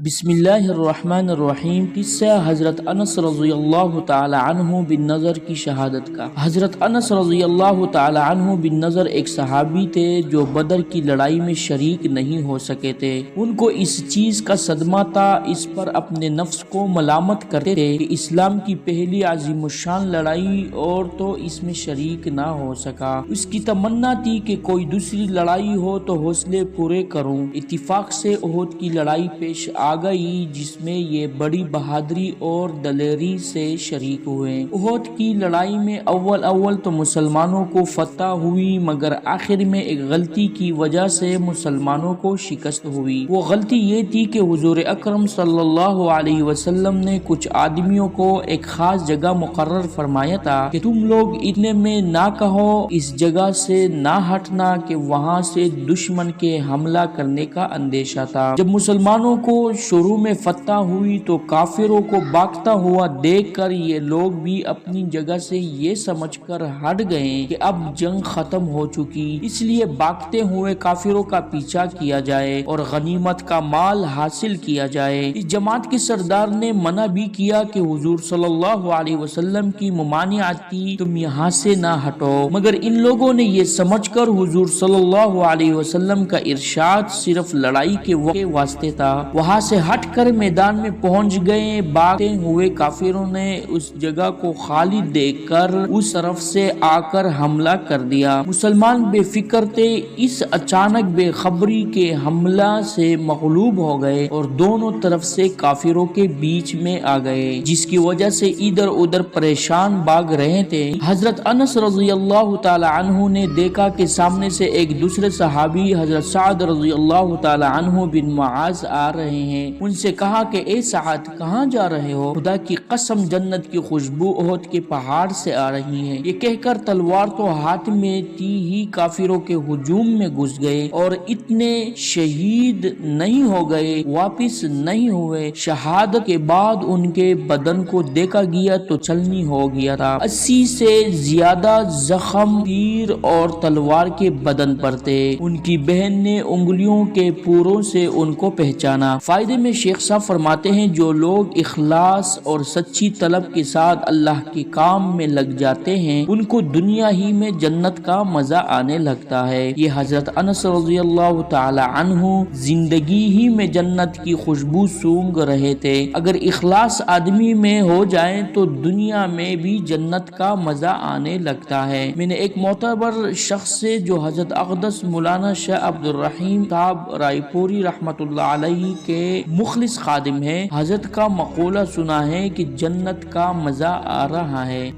بسم اللہ الرحمن الرحیم۔ قصہ حضرت انس رضی اللہ تعالی عنہ بن نضر کی شہادت کا۔ حضرت انس رضی اللہ تعالی عنہ بن نضر ایک صحابی تھے جو بدر کی لڑائی میں شریک نہیں ہو سکے تھے۔ ان کو اس چیز کا صدمہ تھا، اس پر اپنے نفس کو ملامت کرتے تھے کہ اسلام کی پہلی عظیم الشان لڑائی اور تو اس میں شریک نہ ہو سکا۔ اس کی تمنا تھی کہ کوئی دوسری لڑائی ہو تو حوصلے پورے کروں۔ اتفاق سے احد کی لڑائی پیش آ گئی جس میں یہ بڑی بہادری اور دلیری سے شریک ہوئے۔ احد کی لڑائی میں اول تو مسلمانوں کو فتح ہوئی، مگر آخر میں ایک غلطی کی وجہ سے مسلمانوں کو شکست ہوئی۔ وہ غلطی یہ تھی کہ حضور اکرم صلی اللہ علیہ وسلم نے کچھ آدمیوں کو ایک خاص جگہ مقرر فرمایا تھا کہ تم لوگ اتنے میں نہ کہو، اس جگہ سے نہ ہٹنا کہ وہاں سے دشمن کے حملہ کرنے کا اندیشہ تھا۔ جب مسلمانوں کو شروع میں فتح ہوئی تو کافروں کو بھاگتا ہوا دیکھ کر یہ لوگ بھی اپنی جگہ سے یہ سمجھ کر ہٹ گئے کہ اب جنگ ختم ہو چکی، اس لیے بھاگتے ہوئے کافروں کا پیچھا کیا جائے اور غنیمت کا مال حاصل کیا جائے۔ اس جماعت کے سردار نے منع بھی کیا کہ حضور صلی اللہ علیہ وسلم کی ممانعت تھی، تم یہاں سے نہ ہٹو، مگر ان لوگوں نے یہ سمجھ کر حضور صلی اللہ علیہ وسلم کا ارشاد صرف لڑائی کے واسطے تھا، وہاں سے ہٹ کر میدان میں پہنچ گئے۔ بھاگتے ہوئے کافروں نے اس جگہ کو خالی دیکھ کر اس طرف سے آ کر حملہ کر دیا۔ مسلمان بے فکر تھے، اس اچانک بے خبری کے حملہ سے مغلوب ہو گئے اور دونوں طرف سے کافروں کے بیچ میں آ گئے، جس کی وجہ سے ادھر ادھر پریشان بھاگ رہے تھے۔ حضرت انس رضی اللہ تعالی عنہ نے دیکھا کہ سامنے سے ایک دوسرے صحابی حضرت سعد رضی اللہ تعالی عنہ بن معاذ آ رہے ہیں۔ ان سے کہا کہ اے سعد، کہاں جا رہے ہو؟ خدا کی قسم جنت کی خوشبو احد کے پہاڑ سے آ رہی ہے۔ یہ کہہ کر تلوار تو ہاتھ میں تھی ہی کافروں کے ہجوم میں گھس گئے اور اتنے شہید نہیں ہو گئے، واپس نہیں ہوئے۔ شہادت کے بعد ان کے بدن کو دیکھا گیا تو چلنی ہو گیا تھا۔ 80 سے زیادہ زخم تیر اور تلوار کے بدن پر تھے۔ ان کی بہن نے انگلیوں کے پوروں سے ان کو پہچانا۔ فائدے میں شیخ صاحب فرماتے ہیں جو لوگ اخلاص اور سچی طلب کے ساتھ اللہ کے کام میں لگ جاتے ہیں ان کو دنیا ہی میں جنت کا مزہ آنے لگتا ہے۔ یہ حضرت انس رضی اللہ تعالی عنہ زندگی ہی میں جنت کی خوشبو سونگ رہے تھے۔ اگر اخلاص آدمی میں ہو جائے تو دنیا میں بھی جنت کا مزہ آنے لگتا ہے۔ میں نے ایک معتبر شخص سے جو حضرت اقدس مولانا شاہ عبد الرحیم صاحب رائے پوری رحمت اللہ علیہ کے مخلص خادم ہے، حضرت کا مقولہ سنا ہے کہ جنت کا مزہ آ رہا ہے۔